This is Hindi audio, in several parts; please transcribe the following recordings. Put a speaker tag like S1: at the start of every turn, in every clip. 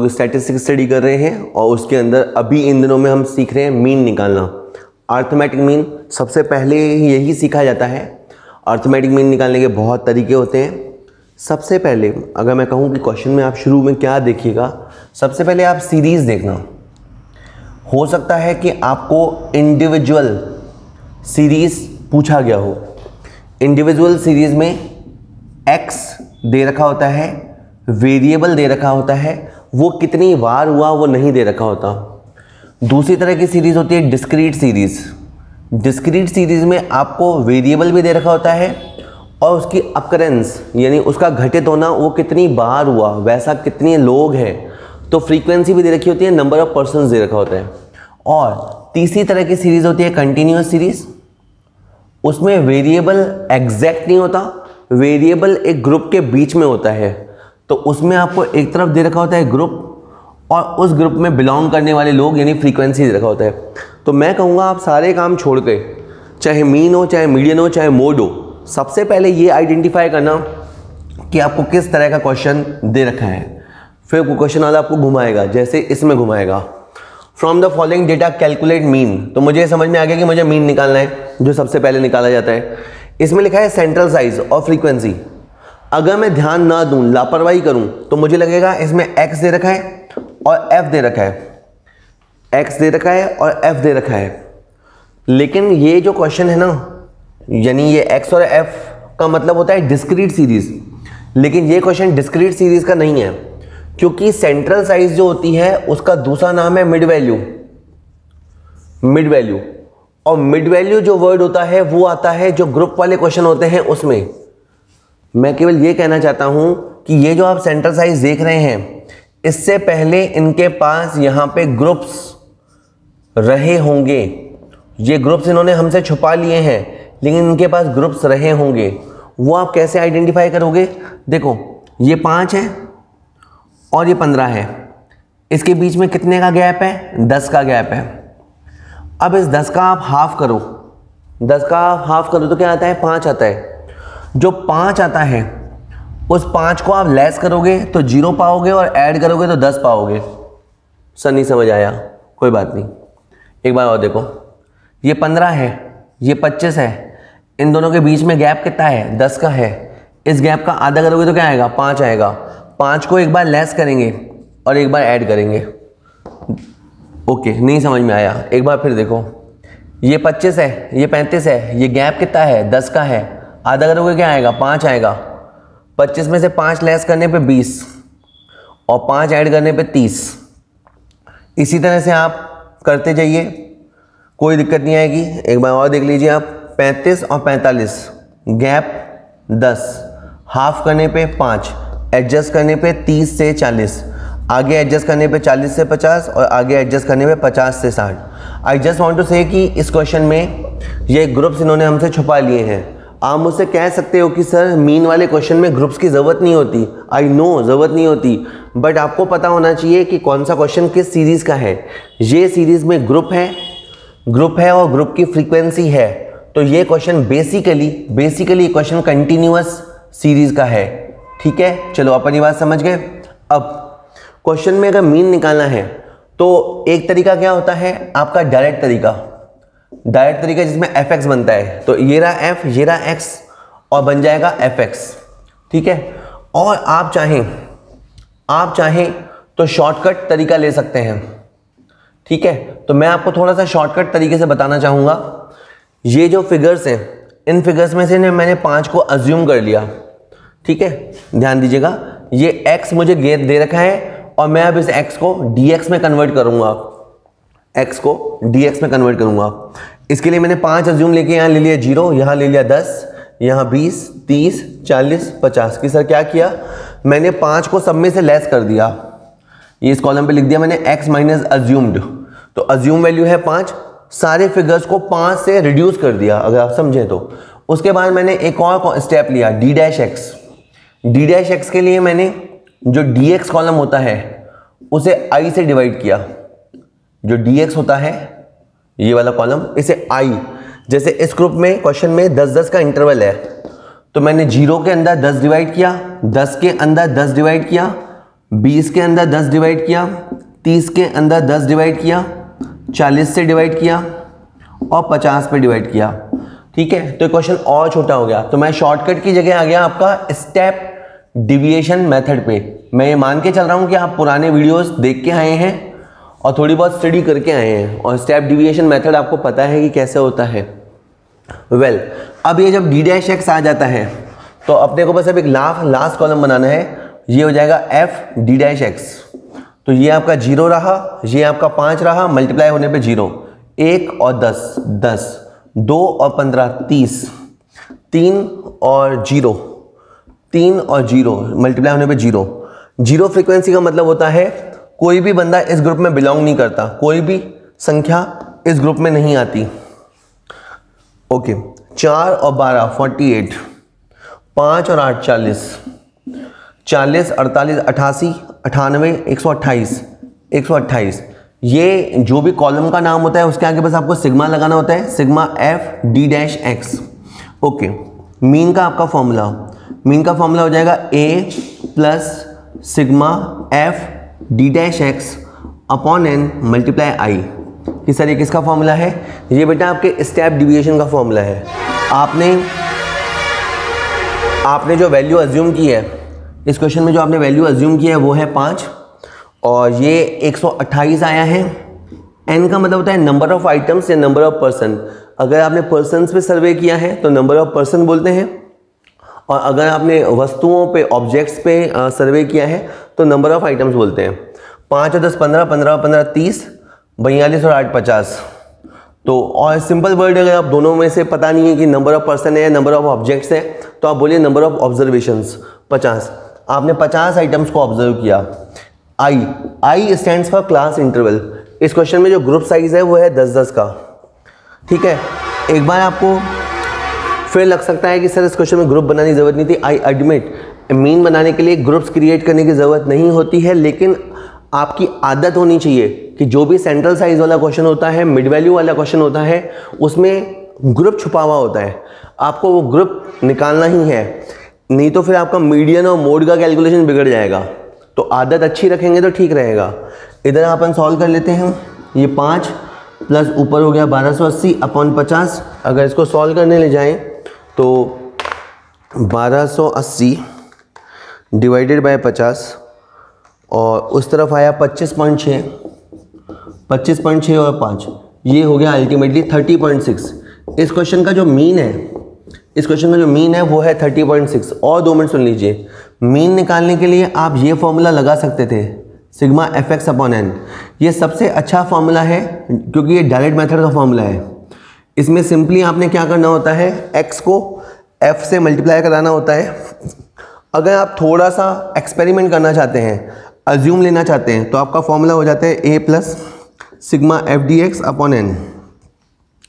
S1: लोग स्टैटिस्टिक्स स्टडी कर रहे हैं और उसके अंदर अभी इन दिनों में हम सीख रहे हैं मीन निकालना। अर्थमेटिक मीन सबसे पहले यही सीखा जाता है। अर्थमेटिक मीन निकालने के बहुत तरीके होते हैं। सबसे पहले अगर मैं कहूँ कि क्वेश्चन में आप शुरू में क्या देखिएगा, सबसे पहले आप सीरीज़ देखना। हो सकता है कि आपको इंडिविजुअल सीरीज़ पूछा गया हो। इंडिविजुअल सीरीज़ में x दे रखा होता है, वेरिएबल दे रखा होता है, वो कितनी बार हुआ वो नहीं दे रखा होता। दूसरी तरह की सीरीज़ होती है डिस्क्रीट सीरीज़। डिस्क्रीट सीरीज़ में आपको वेरिएबल भी दे रखा होता है और उसकी अकरेंस यानी उसका घटित होना वो कितनी बार हुआ, वैसा कितने लोग हैं, तो फ्रीक्वेंसी भी दे रखी होती है, नंबर ऑफ पर्सन्स दे रखा होता है। और तीसरी तरह की सीरीज़ होती है कंटिन्यूअस सीरीज़। उसमें वेरिएबल एग्जैक्ट नहीं होता, वेरिएबल एक ग्रुप के बीच में होता है। तो उसमें आपको एक तरफ दे रखा होता है ग्रुप और उस ग्रुप में बिलोंग करने वाले लोग यानी फ्रीक्वेंसी दे रखा होता है। तो मैं कहूँगा आप सारे काम छोड़ के, चाहे मीन हो, चाहे मीडियन हो, चाहे मोड हो, सबसे पहले ये आइडेंटिफाई करना कि आपको किस तरह का क्वेश्चन दे रखा है। फिर क्वेश्चन वाला आपको घुमाएगा, जैसे इसमें घुमाएगा from the following data calculate mean. तो मुझे समझ में आ गया कि मुझे मीन निकालना है, जो सबसे पहले निकाला जाता है। इसमें लिखा है सेंट्रल साइज और फ्रीक्वेंसी। अगर मैं ध्यान ना दूं, लापरवाही करूं, तो मुझे लगेगा इसमें x दे रखा है और f दे रखा है, x दे रखा है और f दे रखा है। लेकिन ये जो क्वेश्चन है ना, यानी ये x और f का मतलब होता है डिस्क्रीट सीरीज, लेकिन ये क्वेश्चन डिस्क्रीट सीरीज का नहीं है, क्योंकि सेंट्रल साइज जो होती है उसका दूसरा नाम है मिड वैल्यू। मिड वैल्यू, और मिड वैल्यू जो वर्ड होता है वो आता है जो ग्रुप वाले क्वेश्चन होते हैं उसमें। मैं केवल ये कहना चाहता हूं कि ये जो आप सेंट्रल साइज देख रहे हैं, इससे पहले इनके पास यहां पे ग्रुप्स रहे होंगे। ये ग्रुप्स इन्होंने हमसे छुपा लिए हैं, लेकिन इनके पास ग्रुप्स रहे होंगे। वो आप कैसे आइडेंटिफाई करोगे? देखो, ये 5 है और ये 15 है। इसके बीच में कितने का गैप है? 10 का गैप है। अब इस 10 का आप हाफ करो, 10 का आप हाफ करो तो क्या आता है? 5 आता है। जो 5 आता है उस 5 को आप लेस करोगे तो 0 पाओगे और ऐड करोगे तो 10 पाओगे। सर नहीं समझ आया, कोई बात नहीं, एक बार और देखो। ये 15 है, ये 25 है, इन दोनों के बीच में गैप कितना है? 10 का है। इस गैप का आधा करोगे तो क्या आएगा? 5 आएगा। 5 को एक बार लेस करेंगे और एक बार ऐड करेंगे। ओके, नहीं समझ में आया, एक बार फिर देखो। ये 25 है, ये 35 है, ये गैप कितना है? 10 का है। आधा करोगे क्या आएगा? 5 आएगा। 25 में से 5 लेस करने पे 20 और 5 ऐड करने पे 30। इसी तरह से आप करते जाइए, कोई दिक्कत नहीं आएगी। एक बार और देख लीजिए आप, 35 और 45, गैप 10, हाफ करने पे 5, एडजस्ट करने पे 30 से 40, आगे एडजस्ट करने पे 40 से 50 और आगे एडजस्ट करने पे 50 से 60। आई जस्ट वांट टू से कि इस क्वेश्चन में ये ग्रुप्स इन्होंने हमसे छुपा लिए हैं। आप मुझसे कह सकते हो कि सर मीन वाले क्वेश्चन में ग्रुप्स की ज़रूरत नहीं होती। आई नो ज़रूरत नहीं होती, बट आपको पता होना चाहिए कि कौन सा क्वेश्चन किस सीरीज़ का है। ये सीरीज़ में ग्रुप है और ग्रुप की फ्रीक्वेंसी है। तो ये question basically question continuous series का है। ठीक है, चलो अपन ये बात समझ गए। अब क्वेश्चन में अगर मीन निकालना है तो एक तरीका क्या होता है आपका? डायरेक्ट तरीका जिसमें fx बनता है। तो ये रहा f, ये रहा x और बन जाएगा fx। ठीक है, और आप चाहें तो शॉर्टकट तरीका ले सकते हैं। ठीक है, तो मैं आपको थोड़ा सा शॉर्टकट तरीके से बताना चाहूँगा। ये जो फिगर्स हैं, इन फिगर्स में से मैंने 5 को अज्यूम कर लिया। ठीक है, ध्यान दीजिएगा, ये x मुझे दे रखा है और मैं अब इस x को dx में कन्वर्ट करूँगा। इसके लिए मैंने 5 अज्यूम लेके यहाँ ले लिया 0, यहाँ ले लिया 10, यहाँ 20, 30, 40, 50 की। सर क्या किया? मैंने 5 को सब में से लेस कर दिया। ये इस कॉलम पे लिख दिया मैंने x माइनस अज्यूम्ड। तो अज्यूम वैल्यू है 5, सारे फिगर्स को 5 से रिड्यूस कर दिया, अगर आप समझें तो। उसके बाद मैंने एक और स्टेप लिया, d-x के लिए मैंने जो dx कॉलम होता है उसे i से डिवाइड किया। जो dx होता है ये वाला कॉलम, इसे i, जैसे इस ग्रुप में क्वेश्चन में 10-10 का इंटरवल है, तो मैंने 0 के अंदर 10 डिवाइड किया, 10 के अंदर 10 डिवाइड किया, 20 के अंदर 10 डिवाइड किया, 30 के अंदर 10 डिवाइड किया, 40 से डिवाइड किया और 50 पे डिवाइड किया। ठीक है, तो क्वेश्चन और छोटा हो गया, तो मैं शॉर्टकट की जगह आ गया आपका स्टेप डिविएशन मेथड पे। मैं ये मान के चल रहा हूँ कि आप पुराने वीडियोस देख के आए हैं और थोड़ी बहुत स्टडी करके आए हैं और स्टेप डिविएशन मेथड आपको पता है कि कैसे होता है। वेल, अब ये जब डी डैश एक्स आ जाता है तो अपने को बस अब एक लास्ट कॉलम बनाना है। ये हो जाएगा एफ डी डैश एक्स। तो ये आपका 0 रहा, ये आपका 5 रहा, मल्टीप्लाई होने पे 0, 1 और 10 10, 2 और 15 30, 3 और 0 3 और 0, मल्टीप्लाई होने पे 0। 0 फ्रीक्वेंसी का मतलब होता है कोई भी बंदा इस ग्रुप में बिलोंग नहीं करता, कोई भी संख्या इस ग्रुप में नहीं आती। ओके, 4 और 12 48, 5 और 8 40, 40 48 88 98 128 128। ये जो भी कॉलम का नाम होता है उसके आगे बस आपको सिग्मा लगाना होता है, sigma F D dash X. Okay, mean का आपका फॉर्मूला, मीन का फॉर्मूला हो जाएगा A plus sigma F D dash X upon N multiply I. किस तरह किसका फॉर्मूला है? ये बेटा आपके स्टेप डिविएशन का फॉर्मूला है। आपने जो वैल्यू अज्यूम की है इस क्वेश्चन में, जो आपने वैल्यू अज्यूम की है वो है 5 और ये 128 आया है। एन का मतलब होता है नंबर ऑफ आइटम्स या नंबर ऑफ पर्सन। अगर आपने पर्सन्स पे सर्वे किया है तो नंबर ऑफ पर्सन बोलते हैं, और अगर आपने वस्तुओं पे ऑब्जेक्ट्स पे सर्वे किया है तो नंबर ऑफ आइटम्स बोलते हैं। 5 और 10 15, 15 और 15 30, 42 और 8 50। तो और सिंपल वर्ड, अगर आप दोनों में से पता नहीं है कि नंबर ऑफ पर्सन है या नंबर ऑफ ऑब्जेक्ट्स है तो आप बोलिए नंबर ऑफ ऑब्जर्वेशंस 50। आपने 50 आइटम्स को ऑब्जर्व किया। आई स्टैंड्स फॉर क्लास इंटरवल। इस क्वेश्चन में जो ग्रुप साइज है वो है 10-10 का। ठीक है, एक बार आपको फिर लग सकता है कि सर इस क्वेश्चन में ग्रुप बनाने की जरूरत नहीं थी। आई एडमिट, मीन बनाने के लिए ग्रुप्स क्रिएट करने की जरूरत नहीं होती है, लेकिन आपकी आदत होनी चाहिए कि जो भी सेंट्रल साइज वाला क्वेश्चन होता है, मिड वैल्यू वाला क्वेश्चन होता है, उसमें ग्रुप छुपा हुआ होता है। आपको वो ग्रुप निकालना ही है, नहीं तो फिर आपका मीडियन और मोड का कैलकुलेशन बिगड़ जाएगा। तो आदत अच्छी रखेंगे तो ठीक रहेगा। इधर अपन सॉल्व कर लेते हैं। ये 5 प्लस ऊपर हो गया 1280 अपॉन 50। अगर इसको सॉल्व करने ले जाएं तो 1280 डिवाइडेड बाय 50 और उस तरफ आया 25.6, 25.6 और 5, ये हो गया अल्टीमेटली 30.6। इस क्वेश्चन का जो मीन है, वो है 30.6। और 2 मिनट सुन लीजिए। मीन निकालने के लिए आप ये फॉर्मूला लगा सकते थे, sigma F X upon N. ये सबसे अच्छा फॉर्मूला है क्योंकि ये डायरेक्ट मेथड का फॉर्मूला है। इसमें सिंपली आपने क्या करना होता है, एक्स को एफ से मल्टीप्लाई कराना होता है। अगर आप थोड़ा सा एक्सपेरिमेंट करना चाहते हैं, अज्यूम लेना चाहते हैं, तो आपका फॉर्मूला हो जाता है A plus sigma F D X upon N.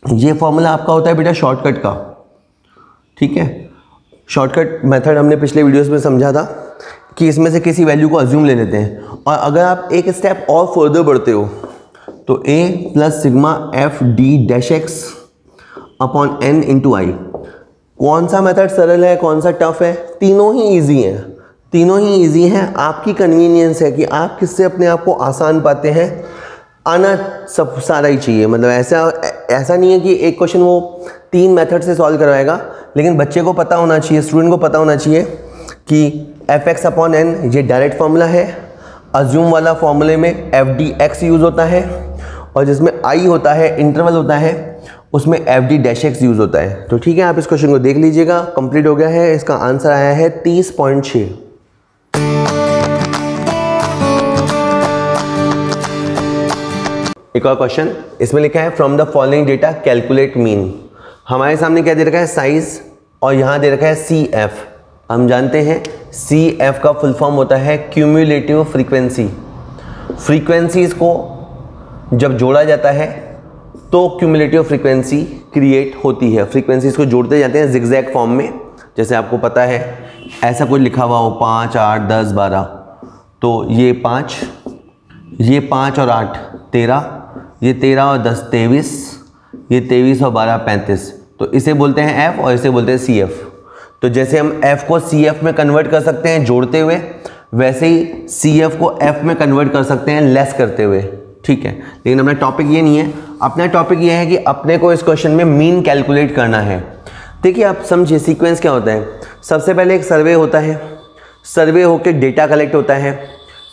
S1: ये फॉर्मूला आपका होता है बेटा शॉर्टकट का। ठीक है, शॉर्टकट मेथड हमने पिछले वीडियोस में समझा था कि इसमें से किसी वैल्यू को अज्यूम ले लेते हैं। और अगर आप एक स्टेप और फर्दर बढ़ते हो तो A plus sigma F D dash X upon N into I. कौन सा मेथड सरल है, कौन सा टफ है? तीनों ही ईजी हैं, तीनों ही ईजी हैं। आपकी कन्वीनियंस है कि आप किससे अपने आप को आसान पाते हैं। आना सब सारा ही चाहिए, मतलब ऐसा नहीं है कि एक क्वेश्चन वो 3 मेथड से सॉल्व करवाएगा, लेकिन बच्चे को पता होना चाहिए, स्टूडेंट को पता होना चाहिए कि एफ एक्स अपॉन एन ये डायरेक्ट फार्मूला है। अज्यूम वाला फॉर्मूले में एफ डी एक्स यूज़ होता है, और जिसमें आई होता है, इंटरवल होता है, उसमें F D dash x use होता है। तो ठीक है, आप इस क्वेश्चन को देख लीजिएगा, कंप्लीट हो गया है। इसका आंसर आया है 30.6। एक और क्वेश्चन, इसमें लिखा है from the following data calculate mean. हमारे सामने क्या दे रखा है, साइज, और यहाँ दे रखा है सी एफ। हम जानते हैं सी एफ का फुल फॉर्म होता है क्यूम्युलेटिव फ्रीक्वेंसी। फ्रीक्वेंसीज को जब जोड़ा जाता है तो क्यूम्युलेटिव फ्रीक्वेंसी क्रिएट होती है। फ्रीक्वेंसीज को जोड़ते जाते हैं जिगजैग फॉर्म में, जैसे आपको पता है ऐसा कुछ लिखा हुआ हो 5 8 10 12, तो ये 5, ये 5 और 8 13, ये 13 और 10 23, ये 23 और 12 35। तो इसे बोलते हैं एफ और इसे बोलते हैं सी एफ। तो जैसे हम एफ को सी एफ में कन्वर्ट कर सकते हैं जोड़ते हुए, वैसे ही CF को F में कन्वर्ट कर सकते हैं लेस करते हुए, ठीक है। लेकिन अपना टॉपिक ये नहीं है, अपना टॉपिक ये है कि अपने को इस क्वेश्चन में मीन कैलकुलेट करना है। देखिए आप समझिए सीक्वेंस क्या होता है। सबसे पहले एक सर्वे होता है, सर्वे होकर डेटा कलेक्ट होता है।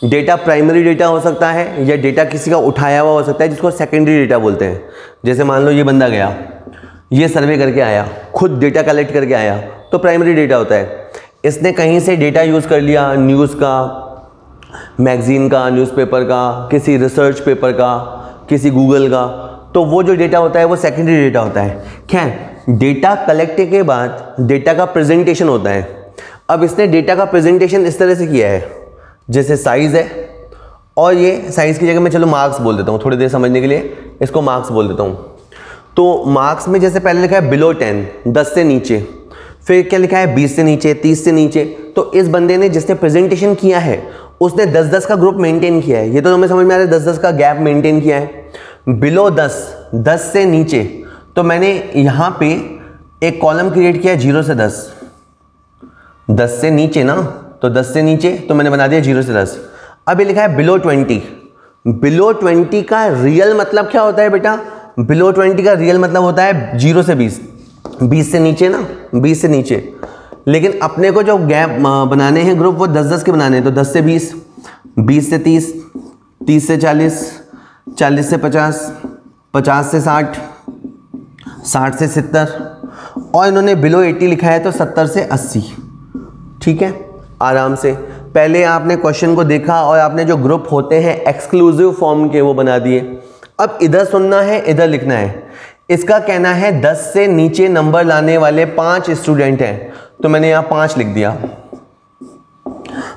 S1: डेटा प्राइमरी डेटा हो सकता है या डेटा किसी का उठाया हुआ हो सकता है जिसको सेकेंडरी डेटा बोलते हैं। जैसे मान लो ये बंदा गया, ये सर्वे करके आया, खुद डेटा कलेक्ट करके आया, तो प्राइमरी डेटा होता है। इसने कहीं से डेटा यूज़ कर लिया, न्यूज़ का, मैगजीन का, न्यूज़पेपर का, किसी रिसर्च पेपर का, किसी गूगल का, तो वो जो डेटा होता है वो सेकेंडरी डेटा होता है। खैर, डेटा कलेक्ट के बाद डेटा का प्रेजेंटेशन होता है। अब इसने डेटा का प्रेजेंटेशन इस तरह से किया है, जैसे साइज़ है, और ये साइज़ की जगह मैं चलो मार्क्स बोल देता हूँ थोड़ी देर समझने के लिए, इसको मार्क्स बोल देता हूँ। तो मार्क्स में जैसे पहले लिखा है बिलो 10, 10 से नीचे, फिर क्या लिखा है 20 से नीचे, 30 से नीचे। तो इस बंदे ने जिसने प्रेजेंटेशन किया है उसने 10-10 का ग्रुप मेंटेन किया है। ये तो हमें समझ में आ रहा है, 10-10 का गैप मेंटेन किया है। बिलो 10, 10 से नीचे, तो मैंने यहाँ पे एक कॉलम क्रिएट किया 0 से 10, 10 से नीचे ना, तो 10 से नीचे तो मैंने बना दिया 0 से 10। अब ये लिखा है बिलो 20, बिलो 20 का रियल मतलब क्या होता है बेटा? बिलो 20 का रियल मतलब होता है 0 से 20, 20 से नीचे ना, 20 से नीचे। लेकिन अपने को जो गैप बनाने हैं ग्रुप वो 10-10 के बनाने हैं, तो 10 से 20, 20 से 30, 30 से 40, 40 से 50, 50 से 60, 60 से 70, और इन्होंने बिलो 80 लिखा है तो 70 से 80। ठीक है, आराम से पहले आपने क्वेश्चन को देखा और आपने जो ग्रुप होते हैं एक्सक्लूसिव फॉर्म के वो बना दिए। अब इधर सुनना है, इधर लिखना है। इसका कहना है 10 से नीचे नंबर लाने वाले 5 स्टूडेंट हैं, तो मैंने यहाँ 5 लिख दिया।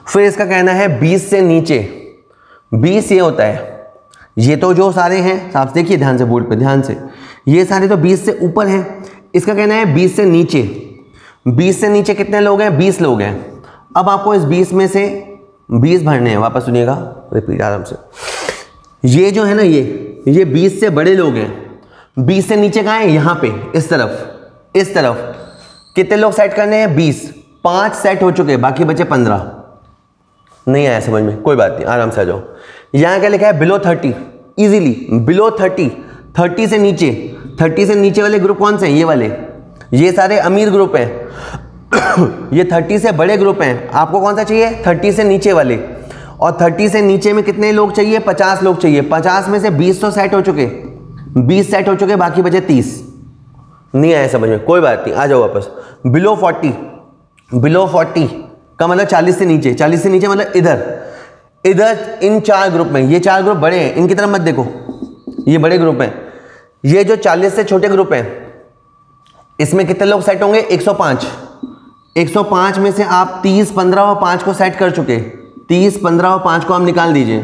S1: फिर इसका कहना है 20 से नीचे, 20 ये होता है, ये तो जो सारे हैं आप देखिए ध्यान से, बोर्ड पे ध्यान से, ये सारे तो 20 से ऊपर हैं। इसका कहना है 20 से नीचे, 20 से नीचे कितने लोग हैं? 20 लोग हैं। अब आपको इस 20 में से 20 भरने हैं, वापस सुनिएगा, रिपीट आराम से। ये जो है ना, ये 20 से बड़े लोग हैं। 20 से नीचे कहाँ है? यहाँ पे, इस तरफ, इस तरफ कितने लोग सेट करने हैं? 20, 5 सेट हो चुके, बाकी बचे 15। नहीं आया समझ में? कोई बात नहीं, आराम से आ जाओ। यहाँ क्या लिखा है? बिलो 30, इजीली बिलो 30, 30 से नीचे, 30 से नीचे वाले ग्रुप कौन से हैं? ये वाले, ये सारे अमीर ग्रुप हैं। ये 30 से बड़े ग्रुप हैं। आपको कौन सा चाहिए? 30 से नीचे वाले। और 30 से नीचे में कितने लोग चाहिए? 50 लोग चाहिए। 50 में से 20 तो सेट हो चुके, 20 सेट हो चुके, बाकी बचे 30। नहीं आया समझ में? कोई बात नहीं, आ जाओ वापस। बिलो 40, बिलो 40 का मतलब 40 से नीचे, 40 से नीचे मतलब इधर, इधर इन 4 ग्रुप में, ये 4 ग्रुप बड़े हैं, इनकी तरफ मत देखो, ये बड़े ग्रुप हैं। ये जो 40 से छोटे ग्रुप हैं, इसमें कितने लोग सेट होंगे? 105। 105 में से आप 30, 15 और 5 को सेट कर चुके, 30, 15 और 5 को आप निकाल दीजिए,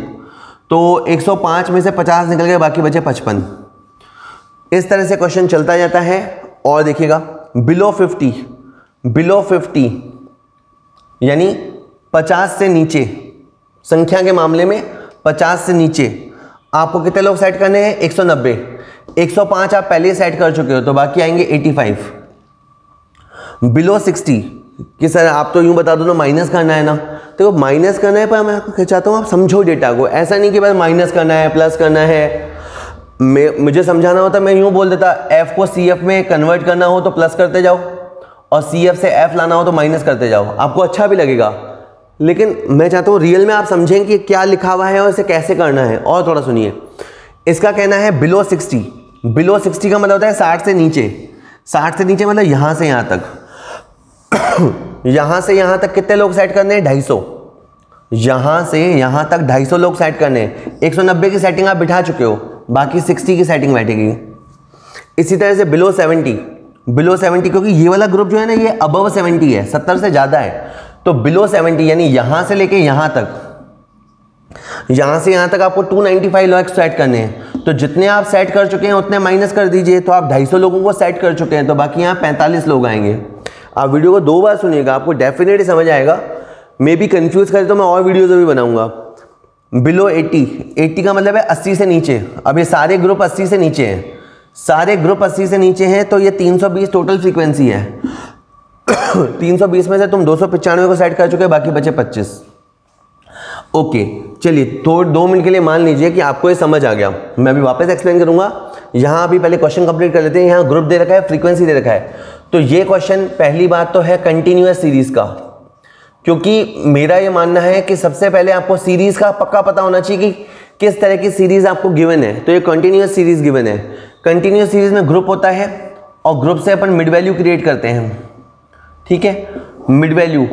S1: तो 105 में से 50 निकल गए, बाकी बचे 55। इस तरह से क्वेश्चन चलता जाता है। और देखिएगा बिलो 50, बिलो 50 यानी 50 से नीचे, संख्या के मामले में 50 से नीचे आपको कितने लोग सेट करने हैं? 190। 105 आप पहले सेट कर चुके हो, तो बाकी आएंगे 85। बिलो 60 कि सर आप तो यूं बता दो ना, माइनस करना है ना, तो माइनस करना है, पर मैं आपको चाहता हूँ आप समझो डेटा को। ऐसा नहीं कि बस माइनस करना है, प्लस करना है। मुझे समझाना होता मैं यूं बोल देता, एफ को CF में कन्वर्ट करना हो तो प्लस करते जाओ, और CF से F लाना हो तो माइनस करते जाओ, आपको अच्छा भी लगेगा। लेकिन मैं चाहता हूँ रियल में आप समझें कि क्या लिखा हुआ है और इसे कैसे करना है। और थोड़ा सुनिए, इसका कहना है बिलो 60, बिलो 60 का मतलब होता है 60 से नीचे, 60 से नीचे मतलब यहाँ से यहाँ तक। यहाँ से यहाँ तक कितने लोग सेट करने हैं? 250। यहाँ से यहाँ तक 250 लोग सेट करने हैं। 190 की सेटिंग आप बिठा चुके हो, बाकी 60 की सेटिंग बैठेगी। इसी तरह से बिलो 70, बिलो 70 क्योंकि ये वाला ग्रुप जो है ना, ये अबव 70 है, 70 से ज़्यादा है, तो बिलो 70 यानी यहाँ से लेके यहाँ तक, यहाँ से यहाँ तक आपको 295 लोग सेट करने हैं। तो जितने आप सेट कर चुके हैं उतने माइनस कर दीजिए, तो आप 250 लोगों को सेट कर चुके हैं, तो बाकी यहाँ 45 लोग आएंगे। आप वीडियो को 2 बार सुनिएगा, आपको डेफिनेटली समझ आएगा। मे भी कंफ्यूज करे तो मैं और वीडियोज़ भी बनाऊंगा। बिलो 80, 80 का मतलब है 80 से नीचे। अब ये सारे ग्रुप 80 से नीचे हैं, सारे ग्रुप 80 से नीचे हैं, तो ये 320 टोटल फ्रीक्वेंसी है। 320 में से तुम 295 को सेट कर चुके, बाकी बचे 25। ओके चलिए, तो 2 मिनट के लिए मान लीजिए कि आपको ये समझ आ गया। मैं अभी वापस एक्सप्लेन करूंगा। यहाँ अभी पहले क्वेश्चन कंप्लीट कर लेते हैं। यहाँ ग्रुप दे रखा है, फ्रीक्वेंसी दे रखा है। तो ये क्वेश्चन पहली बात तो है कंटिन्यूअस सीरीज का, क्योंकि मेरा ये मानना है कि सबसे पहले आपको सीरीज का पक्का पता होना चाहिए कि किस तरह की सीरीज आपको गिवन है। तो ये कंटिन्यूअस सीरीज गिवन है। कंटिन्यूअस सीरीज में ग्रुप होता है और ग्रुप से अपन मिड वैल्यू क्रिएट करते हैं। ठीक है, मिड वैल्यू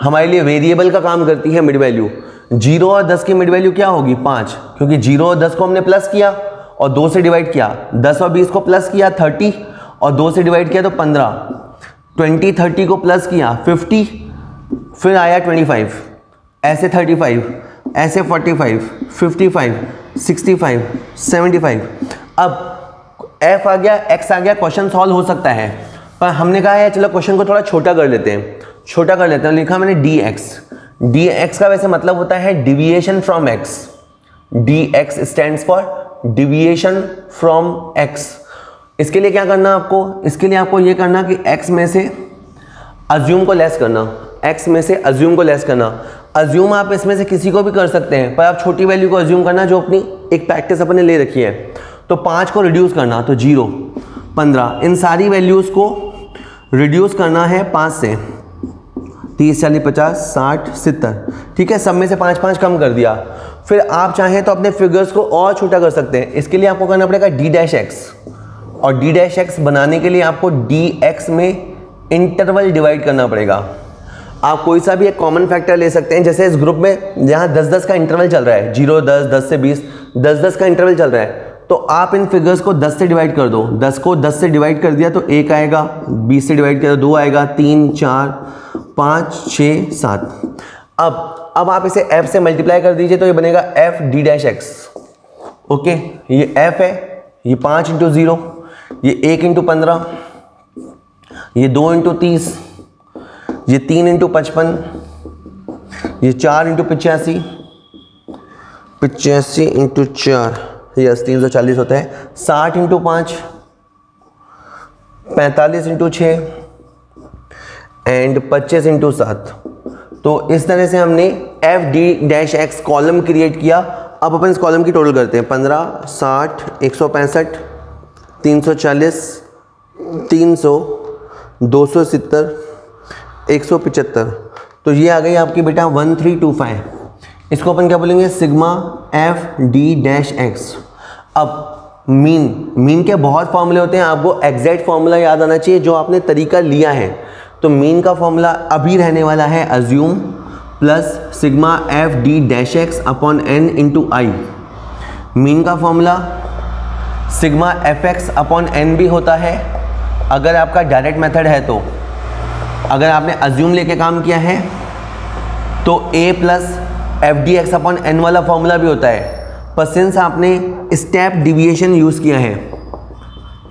S1: हमारे लिए वेरिएबल का काम करती है। मिड वैल्यू 0 और 10 की मिड वैल्यू क्या होगी 5, क्योंकि 0 और 10 को हमने प्लस किया और 2 से डिवाइड किया। 10 और 20 को प्लस किया 30 और 2 से डिवाइड किया तो 15। 20 30 को प्लस किया 50, फिर आया 25, ऐसे 35, ऐसे 45, 55, 65, 75। अब f आ गया, x आ गया, क्वेश्चन सॉल्व हो सकता है। पर हमने कहा है चलो क्वेश्चन को थोड़ा छोटा कर लेते हैं। छोटा कर लेते हैं, लिखा मैंने dx। dx का वैसे मतलब होता है deviation from x। dx stands for deviation from x। इसके लिए क्या करना आपको, इसके लिए आपको ये करना कि x में से अज्यूम को लेस करना। x में से अज्यूम को लेस करना। अज्यूम आप इसमें से किसी को भी कर सकते हैं, पर आप छोटी वैल्यू को अज्यूम करना जो अपनी एक प्रैक्टिस अपने ले रखी है। तो 5 को रिड्यूस करना, तो 0, 15, इन सारी वैल्यूज़ को रिड्यूस करना है 5 से। 30, 40, 50, 60, 70। ठीक है, सब में से 5 5 कम कर दिया। फिर आप चाहें तो अपने फिगर्स को और छोटा कर सकते हैं। इसके लिए आपको करना पड़ेगा d-x, और d-x बनाने के लिए आपको dx में इंटरवल डिवाइड करना पड़ेगा। आप कोई सा भी एक कॉमन फैक्टर ले सकते हैं। जैसे इस ग्रुप में जहाँ 10-10 का इंटरवल चल रहा है, 0, 10, 10 से 20, 10-10 का इंटरवल चल रहा है, तो आप इन फिगर्स को 10 से डिवाइड कर दो। 10 को 10 से डिवाइड कर दिया तो 1 आएगा, 20 से डिवाइड किया तो 2 आएगा, 3, 4, 5, 6, 7। अब आप इसे f से मल्टीप्लाई कर दीजिए तो ये बनेगा f d-x। ओके, ये f है, ये 5 इंटू 0, ये 1 इंटू 15, ये 2 इंटू 30, ये 3 इंटू 55, ये 4 इंटू 85, 85 इंटू 4, यस 340 होता है। 60 इंटू 5, 45 इंटू 6 एंड 25 इंटू 7। तो इस तरह से हमने एफ d-x कॉलम क्रिएट किया। अब अपन इस कॉलम की टोटल करते हैं। 15, 60, 165, 340, 300, 270, 175। तो ये आ गई आपकी बेटा 1325। इसको अपन क्या बोलेंगे, सिग्मा एफ d-x। अब मीन के बहुत फॉर्मूले होते हैं, आपको एग्जैक्ट फॉर्मूला याद आना चाहिए जो आपने तरीका लिया है। तो मीन का फॉर्मूला अभी रहने वाला है assume plus sigma F d-x upon n into I. Mean का formula sigma F X upon n भी होता है अगर आपका डायरेक्ट मेथड है। तो अगर आपने अज्यूम लेके काम किया है तो a plus F D X upon N वाला फॉर्मूला भी होता है। पर सिंस आपने स्टेप डिविएशन यूज़ किया है,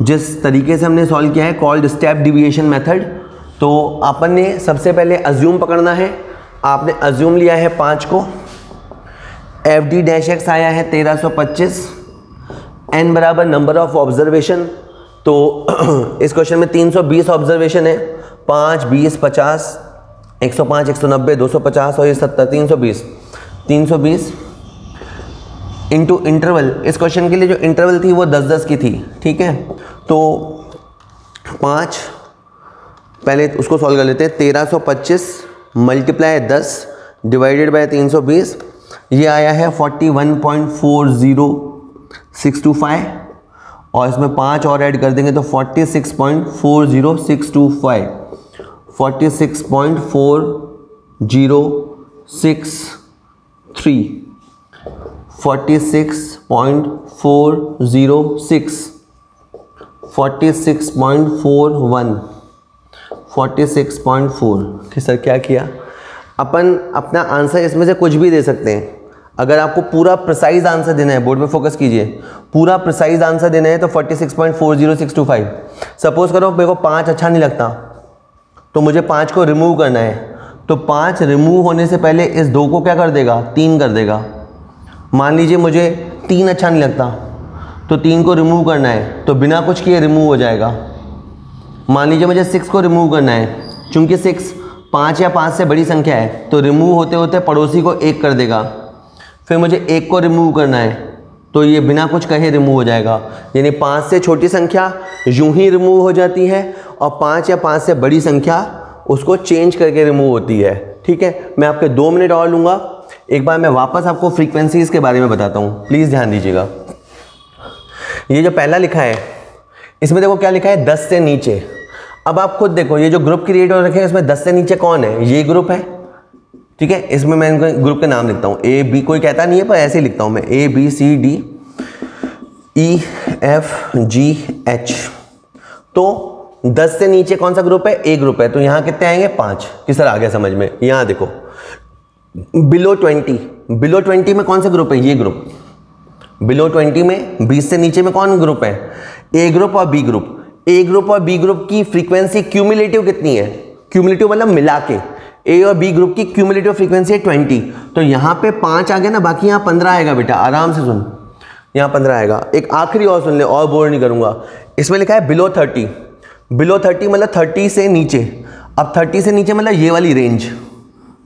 S1: जिस तरीके से हमने सॉल्व किया है कॉल्ड स्टेप डिविएशन मेथड, तो अपन ने सबसे पहले अज्यूम पकड़ना है। आपने अज्यूम लिया है 5 को, एफ d-x आया है 1325, n बराबर नंबर ऑफ ऑब्जर्वेशन। तो इस क्वेश्चन में 320 ऑब्जर्वेशन है, 5, 20, 50, 105, 190, 250 और ये 70, 320 इंटू इंटरवल। इस क्वेश्चन के लिए जो इंटरवल थी वो 10-10 की थी। ठीक है, तो 5 पहले उसको सॉल्व कर लेते हैं। 1325 मल्टीप्लाई 10 डिवाइडेड बाय 320, ये आया है 41.40625 और इसमें 5 और ऐड कर देंगे तो 46.40625, 46.4063, 46.406, 46.41, 46.4। कि सर क्या किया, अपन अपना आंसर इसमें से कुछ भी दे सकते हैं। अगर आपको पूरा प्रिसाइज आंसर देना है, बोर्ड पे फोकस कीजिए, पूरा प्रिसाइज आंसर देना है तो 46.40625। सपोज करो मेरे को 5 अच्छा नहीं लगता तो मुझे 5 को रिमूव करना है, तो 5 रिमूव होने से पहले इस 2 को क्या कर देगा, 3 कर देगा। मान लीजिए मुझे 3 अच्छा नहीं लगता तो 3 को रिमूव करना है, तो बिना कुछ किए रिमूव हो जाएगा। मान लीजिए मुझे 6 को रिमूव करना है, चूंकि 6 5 या 5 से बड़ी संख्या है तो रिमूव होते होते पड़ोसी को 1 कर देगा, फिर मुझे 1 को रिमूव करना है तो ये बिना कुछ कहे रिमूव हो जाएगा। यानी 5 से छोटी संख्या यूं ही रिमूव हो जाती है और 5 या 5 से बड़ी संख्या उसको चेंज करके रिमूव होती है। ठीक है, मैं आपके 2 मिनट और लूँगा। एक बार मैं वापस आपको फ्रीक्वेंसीज के बारे में बताता हूँ, प्लीज़ ध्यान दीजिएगा। ये जो पहला लिखा है इसमें देखो क्या लिखा है, 10 से नीचे। अब आप खुद देखो ये जो ग्रुप क्रिएट हो रखे हैं इसमें 10 से नीचे कौन है, ये ग्रुप है। ठीक है, इसमें मैं इनके ग्रुप के नाम लिखता हूँ, ए बी, कोई कहता नहीं है पर ऐसे ही लिखता हूँ मैं, A B C D E F G H. तो 10 से नीचे कौन सा ग्रुप है, ए ग्रुप है। तो यहाँ कितने आएंगे, 5। किस तरह आ गया समझ में, यहाँ देखो बिलो 20, बिलो 20 में कौन सा ग्रुप है, ये ग्रुप। बिलो 20 में 20 से नीचे में कौन ग्रुप है, ए ग्रुप और बी ग्रुप। ए ग्रुप और बी ग्रुप की फ्रीक्वेंसी क्यूमुलेटिव कितनी है, क्यूमुलेटिव मतलब मिला के, ए और बी ग्रुप की क्यूमुलेटिव फ्रीक्वेंसी है 20। तो यहाँ पे 5 आ गया ना, बाकी यहाँ 15 आएगा बेटा, आराम से सुन, यहाँ 15 आएगा। एक आखिरी और सुन ले और बोर नहीं करूँगा। इसमें लिखा है बिलो 30, बिलो 30 मतलब 30 से नीचे। अब 30 से नीचे मतलब ये वाली रेंज,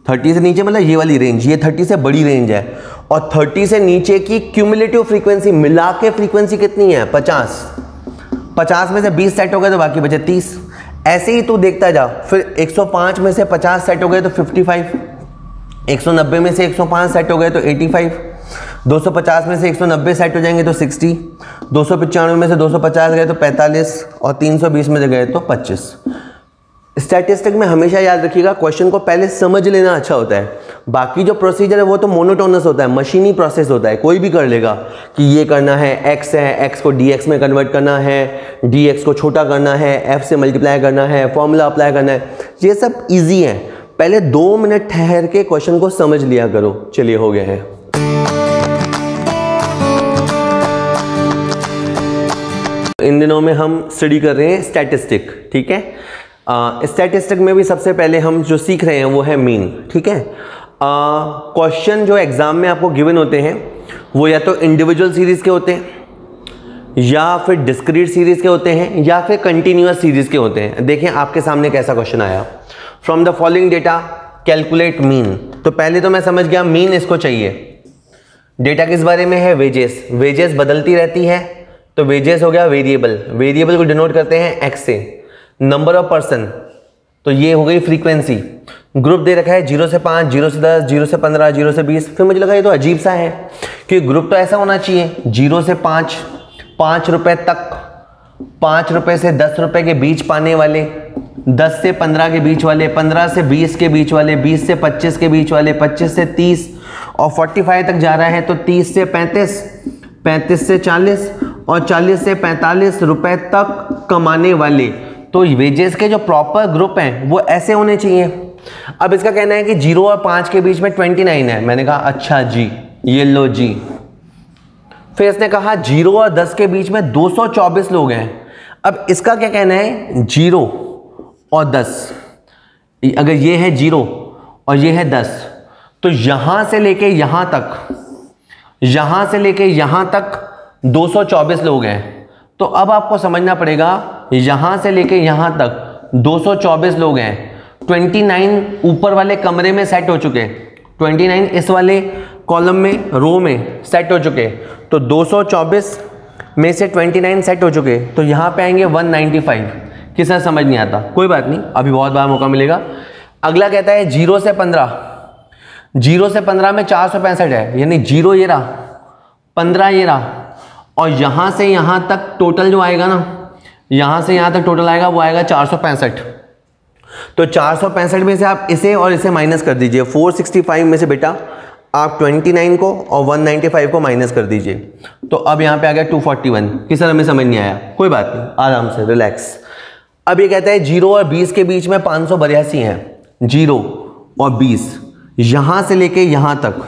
S1: 30 से नीचे मतलब ये वाली रेंज, ये 30 से बड़ी रेंज है। और 30 से नीचे की क्यूमुलेटिव फ्रीक्वेंसी मिला के फ्रीक्वेंसी कितनी है, 50। 50 में से 20 सेट हो गए तो बाकी बचे 30। ऐसे ही तू देखता जा, फिर 105 में से 50 सेट हो गए तो 55, 190 में से 105 सेट हो गए तो 85, 250 में से 190 सेट हो जाएंगे तो 60, 295 में से 250 गए तो 45 और 320 में से गए तो 25। स्टैटिस्टिक में हमेशा याद रखिएगा, क्वेश्चन को पहले समझ लेना अच्छा होता है। बाकी जो प्रोसीजर है वो तो मोनोटोनस होता है, मशीनी प्रोसेस होता है, कोई भी कर लेगा कि ये करना है, x है, x को dx में कन्वर्ट करना है, dx को छोटा करना है, f से मल्टीप्लाई करना है, फॉर्मूला अप्लाई करना है, ये सब इजी है। पहले 2 मिनट ठहर के क्वेश्चन को समझ लिया करो। चलिए हो गया है। इन दिनों में हम स्टडी कर रहे हैं स्टैटिस्टिक। ठीक है, स्टैटिस्टिक में भी सबसे पहले हम जो सीख रहे हैं वो है मीन। ठीक है, क्वेश्चन जो एग्जाम में आपको गिवन होते हैं वो या तो इंडिविजुअल सीरीज के होते हैं या फिर डिस्क्रीट सीरीज के होते हैं या फिर कंटिन्यूअस सीरीज के होते हैं। देखें आपके सामने कैसा क्वेश्चन आया, from the following data calculate mean. तो पहले तो मैं समझ गया मीन इसको चाहिए। डेटा किस बारे में है, वेजेस। वेजेस बदलती रहती है तो वेजेस हो गया वेरिएबल, वेरिएबल को डिनोट करते हैं एक्स से। नंबर ऑफ पर्सन, तो ये हो गई फ्रीक्वेंसी। ग्रुप दे रखा है 0 से 5, 0 से 10, 0 से 15, 0 से 20। फिर मुझे लगा ये तो अजीब सा है कि ग्रुप तो ऐसा होना चाहिए 0 से 5, 5 रुपए तक, 5 रुपए से 10 रुपए के बीच पाने वाले, 10 से 15 के बीच वाले, 15 से 20 के बीच वाले, 20 से 25 के बीच वाले, 25 से 30 और 45 तक जा रहा है तो 30 से 35, 35 से 40 और 40 से 45 रुपए तक कमाने वाले। तो वेजेस के जो प्रॉपर ग्रुप हैं वो ऐसे होने चाहिए। अब इसका कहना है कि 0 और 5 के बीच में 29 है। मैंने कहा अच्छा जी, ये लो जी। फिर इसने कहा 0 और 10 के बीच में 224 लोग हैं। अब इसका क्या कहना है, 0 और 10, अगर ये है 0 और ये है 10 तो यहां से लेके यहां तक, यहां से लेके यहां तक 224 लोग हैं। तो अब आपको समझना पड़ेगा यहां से लेके यहां तक 224 लोग हैं। 29 ऊपर वाले कमरे में सेट हो चुके, 29 इस वाले कॉलम में, रो में सेट हो चुके। तो 224 में से 29 सेट हो चुके तो यहां पे आएंगे 195। किसी समझ नहीं आता, कोई बात नहीं, अभी बहुत बार मौका मिलेगा। अगला कहता है 0 से 15, 0 से 15 में 465 है, यानी 0 ये रहा, 15 ये रहा और यहां से यहां तक टोटल जो आएगा ना, यहां से यहां तक टोटल आएगा वो आएगा 465। तो 465 में से आप इसे और इसे माइनस कर दीजिए। 465 में से बेटा आप 29 को और 195 को माइनस कर दीजिए। तो अब यहां पे आ गया 241। किस तरह में समझ नहीं आया, कोई बात नहीं, आराम से रिलैक्स। अब ये कहता है 0 और 20 के बीच में 582 हैं। 0 और 20 यहां से लेके यहां तक,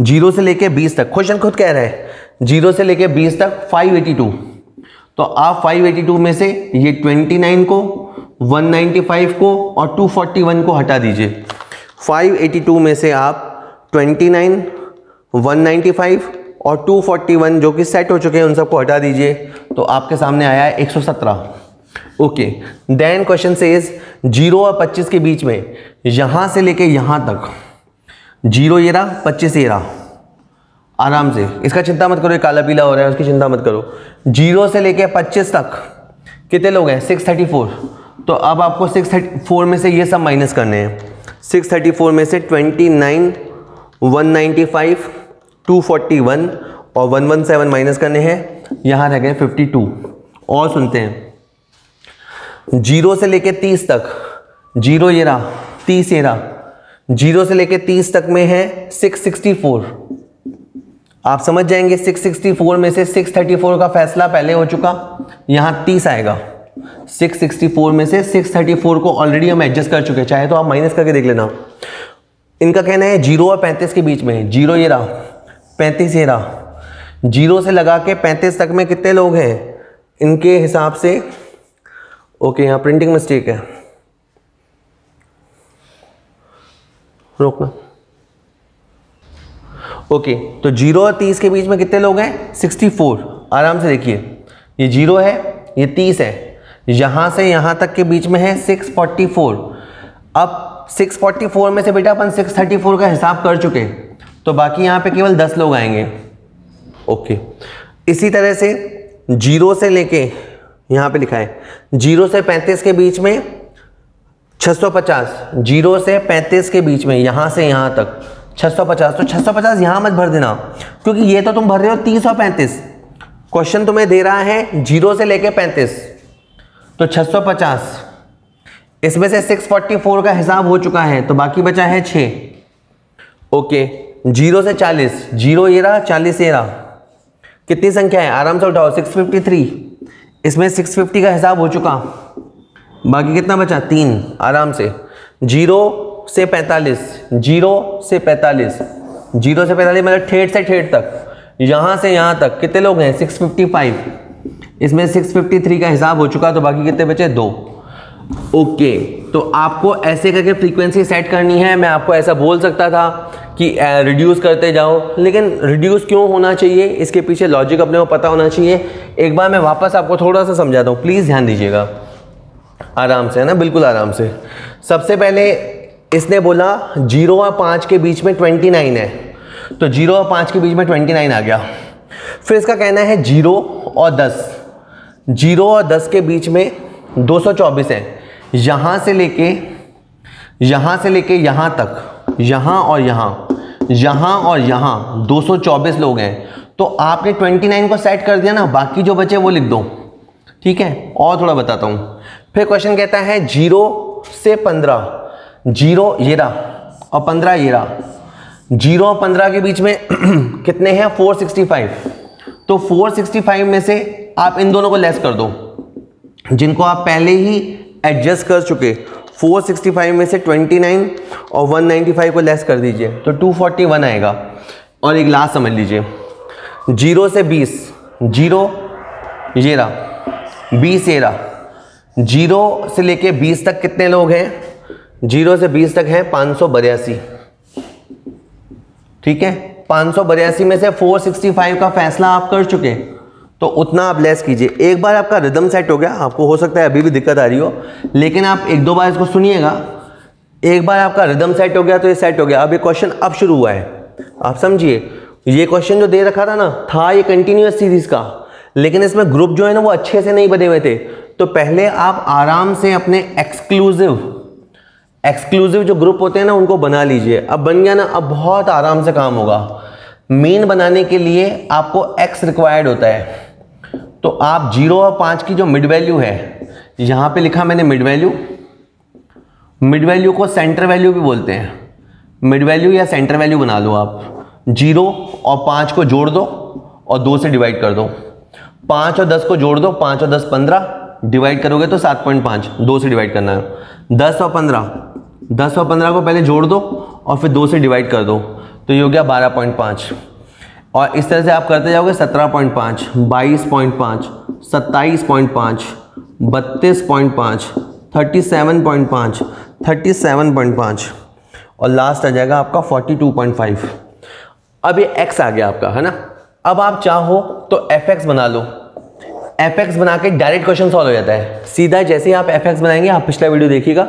S1: 0 से लेके 20 तक, क्वेश्चन खुद कह रहा है 0 से लेके 20 तक 582। तो आप 582 में से ये 29 को, 195 को और 241 को हटा दीजिए। 582 में से आप 29, 195 और 241 जो कि सेट हो चुके हैं उन सबको हटा दीजिए। तो आपके सामने आया है 117। ओके, देन क्वेश्चन सेज 0 और 25 के बीच में यहां से लेके यहां तक 0 ये रहा, 25 ये रहा, आराम से, इसका चिंता मत करो, ये काला पीला हो रहा है उसकी चिंता मत करो। 0 से लेके 25 तक कितने लोग हैं? 634। तो अब आपको 634 में से ये सब माइनस करने हैं। 634 में से 29, 195, 241 और 117 माइनस करने हैं, यहाँ रह गए 52। और सुनते हैं, 0 से लेके 30 तक, 0 ये रहा, 30 ये रहा, 0 से लेके 30 तक में है 664। आप समझ जाएंगे 664 में से 634 का फैसला पहले हो चुका, यहाँ 30 आएगा। 664 में से 634 को ऑलरेडी हम एडजस्ट कर चुके हैं, चाहे तो आप माइनस करके देख लेना। इनका कहना है 0 और 35 के बीच में, 0 ये रहा, 35 ये रहा, 0 से लगा के 35 तक में कितने लोग हैं इनके हिसाब से। ओके, यहाँ प्रिंटिंग मिस्टेक है, रोकना। ओके, तो 0 और 30 के बीच में कितने लोग हैं? 64। आराम से देखिए, ये 0 है, ये 30 है, यहां से यहां तक के बीच में है 644। अब 644 में से बेटा अपन 634 का हिसाब कर चुके, तो बाकी यहां पे केवल 10 लोग आएंगे। ओके, इसी तरह से 0 से लेके यहां पे लिखा है 0 से 35 के बीच में 650, 0 से 35 के बीच में यहां से यहां तक 650। तो 650 यहां मत भर देना, क्योंकि ये तो तुम भर रहे हो 30 और 35। क्वेश्चन तुम्हें दे रहा है 0 से लेके 35, तो 650, इसमें से 644 का हिसाब हो चुका है, तो बाकी बचा है 6। ओके, 0 से 40, 0 ये रहा, 40 ये रहा, कितनी संख्या है? आराम से उठाओ, 653। इसमें 650 का हिसाब हो चुका, बाकी कितना बचा? 3। आराम से 0 से 45, 0 से 45, 0 से 45 मतलब ठेठ से ठेठ तक, यहां से यहां तक कितने लोग हैं? 655। इसमें 653 का हिसाब हो चुका, तो बाकी कितने बचे? 2। ओके, तो आपको ऐसे करके फ्रीक्वेंसी सेट करनी है। मैं आपको ऐसा बोल सकता था कि रिड्यूस करते जाओ, लेकिन रिड्यूस क्यों होना चाहिए, इसके पीछे लॉजिक अपने को पता होना चाहिए। एक बार मैं वापस आपको थोड़ा सा समझाता हूँ, प्लीज़ ध्यान दीजिएगा, आराम से, है ना, बिल्कुल आराम से। सबसे पहले इसने बोला 0 और 5 के बीच में 29 है, तो 0 और 5 के बीच में 29 आ गया। फिर इसका कहना है 0 और 10, 0 और 10 के बीच में 224 है, यहां से लेके यहां तक, यहां और यहां 224 लोग हैं। तो आपने 29 को सेट कर दिया ना, बाकी जो बचे वो लिख दो, ठीक है। और थोड़ा बताता हूं। फिर क्वेश्चन कहता है 0 से 15, 0 ये रहा और 15 ये रहा, 0 और 15 के बीच में कितने हैं? 465। तो 465 में से आप इन दोनों को लेस कर दो, जिनको आप पहले ही एडजस्ट कर चुके। 465 में से 29 और 195 को लेस कर दीजिए, तो 241 आएगा। और एक लास्ट समझ लीजिए, 0 से 20, 0 ये रहा, 20 ये रहा, 0 से लेके 20 तक कितने लोग हैं? 0 से 20 तक है 582, ठीक है। 582 में से 465 का फैसला आप कर चुके, तो उतना आप लेस कीजिए। एक बार आपका रिदम सेट हो गया, आपको हो सकता है अभी भी दिक्कत आ रही हो, लेकिन आप 1-2 बार इसको सुनिएगा। एक बार आपका रिदम सेट हो गया तो ये सेट हो गया। अब ये क्वेश्चन अब शुरू हुआ है, आप समझिए। ये क्वेश्चन जो दे रखा था ना, था ये कंटिन्यूअस सीरीज का, लेकिन इसमें ग्रुप जो है ना वो अच्छे से नहीं बने हुए थे। तो पहले आप आराम से अपने एक्सक्लूसिव जो ग्रुप होते हैं ना उनको बना लीजिए। अब बन गया ना, अब बहुत आराम से काम होगा। मीन बनाने के लिए आपको x रिक्वायर्ड होता है, तो आप 0 और 5 की जो मिड वैल्यू है, यहां पे लिखा मैंने मिड वैल्यू को सेंटर वैल्यू भी बोलते हैं। मिड वैल्यू या सेंटर वैल्यू बना लो आप। 0 और 5 को जोड़ दो और 2 से डिवाइड कर दो। 5 और 10 को जोड़ दो, 5 और 10 15, डिवाइड करोगे तो 7.5, 2 से डिवाइड करना है। 10 और 15 को पहले जोड़ दो और फिर 2 से डिवाइड कर दो, तो ये हो गया 12.5। और इस तरह से आप करते जाओगे 17.5, 22.5, 27.5, 32.5, 37.5, 37.5 और लास्ट आ जाएगा आपका 42.5। अब ये x आ गया आपका, है ना। अब आप चाहो तो fx बना लो। fx बना के डायरेक्ट क्वेश्चन सॉल्व हो जाता है सीधा। जैसे ही आप fx बनाएंगे, आप पिछला वीडियो देखिएगा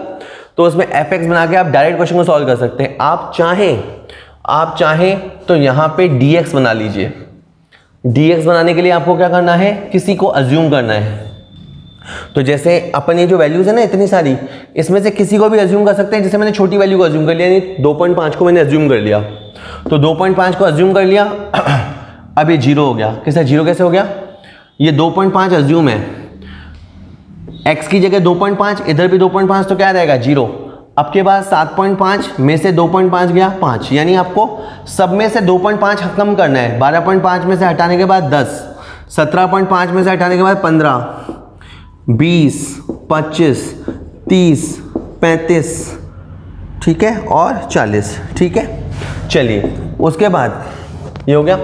S1: तो उसमें fx बना के आप डायरेक्ट क्वेश्चन को सॉल्व कर सकते हैं। आप चाहें तो यहाँ पे dx बना लीजिए। dx बनाने के लिए आपको क्या करना है, किसी को अज्यूम करना है। तो जैसे अपन ये जो वैल्यूज है ना इतनी सारी, इसमें से किसी को भी अज्यूम कर सकते हैं। जैसे मैंने छोटी वैल्यू को अज्यूम कर लिया, यानी 2.5 को मैंने अज्यूम कर लिया, तो 2.5 को अज्यूम कर लिया, अब ये 0 हो गया। जीरो कैसे हो गया, ये 2.5 अज्यूम है, x की जगह 2.5, इधर भी 2.5, तो क्या रहेगा 0। अब के बाद 7.5 में से 2.5 गया 5, यानी आपको सब में से 2.5 कम करना है। 12.5 में से हटाने के बाद 10, 17.5 में से हटाने के बाद 15, 20, 25, 30, 35, ठीक है, और 40, ठीक है। चलिए उसके बाद ये हो गया।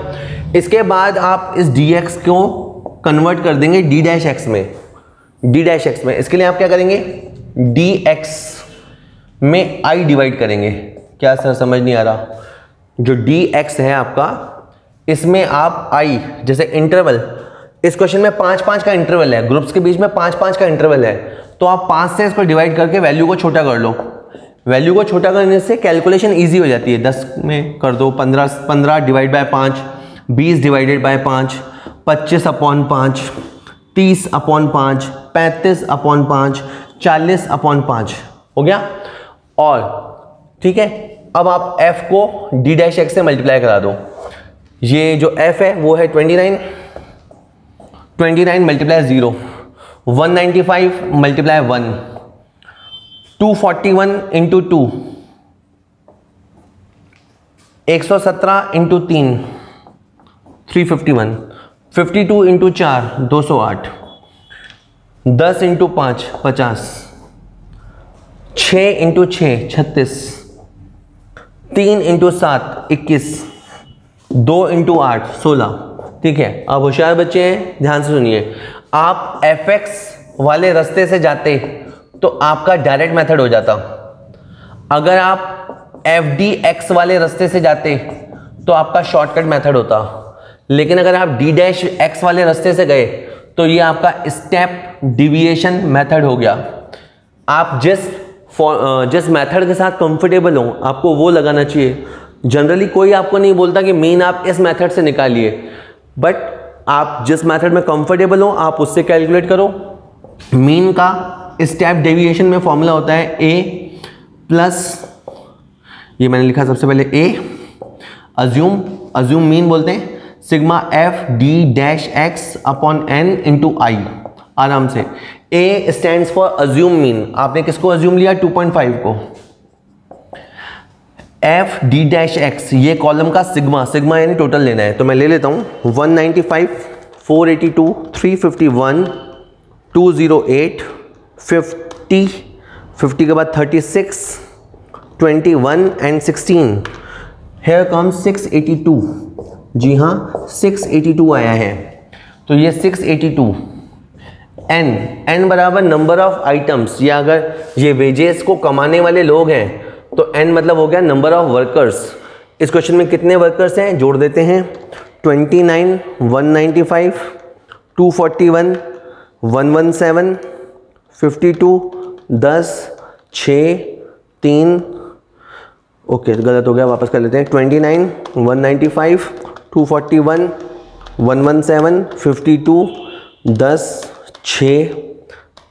S1: इसके बाद आप इस dx को कन्वर्ट कर देंगे d' में। इसके लिए आप क्या करेंगे, dx में i डिवाइड करेंगे। क्या सर समझ नहीं आ रहा, जो dx है आपका, इसमें आप i, जैसे इंटरवल, इस क्वेश्चन में 5-5 का इंटरवल है, ग्रुप्स के बीच में 5-5 का इंटरवल है, तो आप 5 से इसको डिवाइड करके वैल्यू को छोटा कर लो। वैल्यू को छोटा करने से कैलकुलेशन इजी हो जाती है। 10 में कर दो 15 डिवाइड बाय 5, 20 डिवाइडेड बाय 5, 25/5, 30/5, 35/5, 40/5 हो गया। और ठीक है, अब आप f को d' से मल्टीप्लाई करा दो। ये जो f है वो है 29 multiply 0, 195 multiply 1, 241 into 2, 117 into 3, 351, 52 into 4, 208, 10 into 5, 50, 6 into 6, 36, 3 into 7, 21, 2 into 8, 16। ठीक है, अब होशियार बच्चे हैं, ध्यान से सुनिए। आप fx वाले रास्ते से जाते तो आपका डायरेक्ट मेथड हो जाता। अगर आप fdx वाले रास्ते से जाते तो आपका शॉर्टकट मेथड होता। लेकिन अगर आप d' वाले रास्ते से गए तो ये आपका स्टेप डिविएशन मेथड हो गया। आप जिस मेथड के साथ कंफर्टेबल हो आपको वो लगाना चाहिए। जनरली कोई आपको नहीं बोलता कि मीन आप इस मेथड से निकालिए, बट आप जिस मेथड में कंफर्टेबल हो आप उससे कैलकुलेट करो। मीन का स्टेप डेविएशन में फॉर्मूला होता है a प्लस, ये मैंने लिखा सबसे पहले a, अज्यूम मीन बोलते हैं, sigma f d' upon n into i। आराम से a stands for assume mean. आपने किसको अज्यूम लिया, 2.5 को। f d' ये कॉलम का सिग्मा यानी टोटल लेना है, तो मैं ले लेता हूं 195, 482, 351, 208, 50 के बाद 36, 21 एंड 16। Here comes 682। जी हाँ, 682 आया है। तो ये 682 n बराबर नंबर ऑफ आइटम्स, या अगर ये वेजेस को कमाने वाले लोग हैं तो n मतलब हो गया नंबर ऑफ वर्कर्स। इस क्वेश्चन में कितने वर्कर्स हैं, जोड़ देते हैं। 29, 195, 241, 117, 52, 10, 6, 3, ओके गलत हो गया, वापस कर लेते हैं। 29, 195, 241, 117, 52, 10, 6,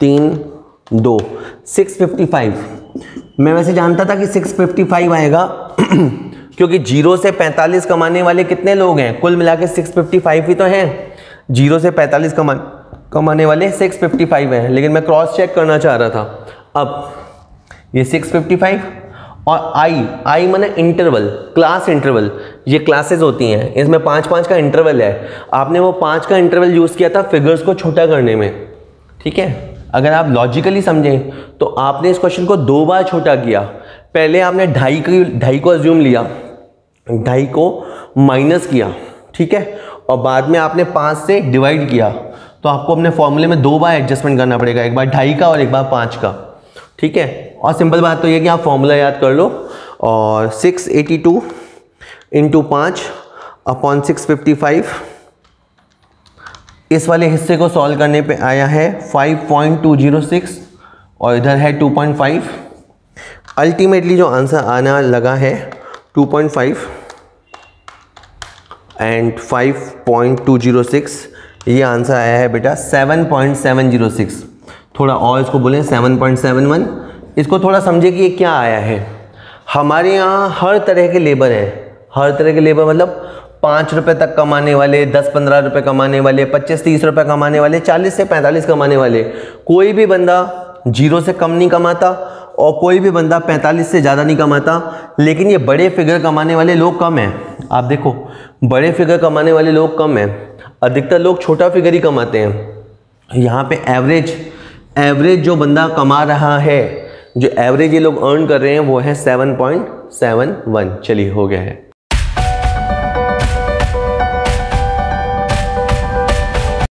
S1: 3, 2, 655। मैं वैसे जानता था कि 655 आएगा क्योंकि 0 से 45 कमाने वाले कितने लोग हैं, कुल मिला के 655 ही तो हैं। 0 से 45 कमाने वाले 655 हैं, लेकिन मैं क्रॉस चेक करना चाह रहा था। अब ये 655 और आई माने इंटरवल, क्लास इंटरवल, ये क्लासेस होती हैं, इसमें 5-5 का इंटरवल है। आपने वो 5 का इंटरवल यूज़ किया था फिगर्स को छोटा करने में। ठीक है, अगर आप लॉजिकली समझें तो आपने इस क्वेश्चन को 2 बार छोटा किया। पहले आपने 2.5 को अज्यूम लिया, 2.5 को माइनस किया, ठीक है, और बाद में आपने 5 से डिवाइड किया। तो आपको अपने फॉर्मूले में 2 बार एडजस्टमेंट करना पड़ेगा, एक बार 2.5 का और एक बार 5 का। ठीक है, और सिंपल बात तो ये कि आप फॉर्मूला याद कर लो, और 682 इंटू 5 अपॉन 655 इस वाले हिस्से को सॉल्व करने पे आया है 5.206 और इधर है 2.5। अल्टीमेटली जो आंसर आना लगा है 2.5 एंड 5.206, ये आंसर आया है बेटा 7.706। थोड़ा और इसको बोलें 7.71। इसको थोड़ा समझे कि ये क्या आया है। हमारे यहाँ हर तरह के लेबर हैं, हर तरह के लेबर मतलब 5 रुपये तक कमाने वाले, 10-15 रुपये कमाने वाले, 25-30 रुपये कमाने वाले, 40 से 45 कमाने वाले। कोई भी बंदा 0 से कम नहीं कमाता और कोई भी बंदा 45 से ज़्यादा नहीं कमाता। लेकिन ये बड़े फिगर कमाने वाले लोग कम हैं। आप देखो, बड़े फिगर कमाने वाले लोग कम हैं, अधिकतर लोग छोटा फिगर ही कमाते हैं। यहाँ पे एवरेज जो बंदा कमा रहा है, जो एवरेज ये लोग अर्न कर रहे हैं वो है 7.71। चलिए हो गया है।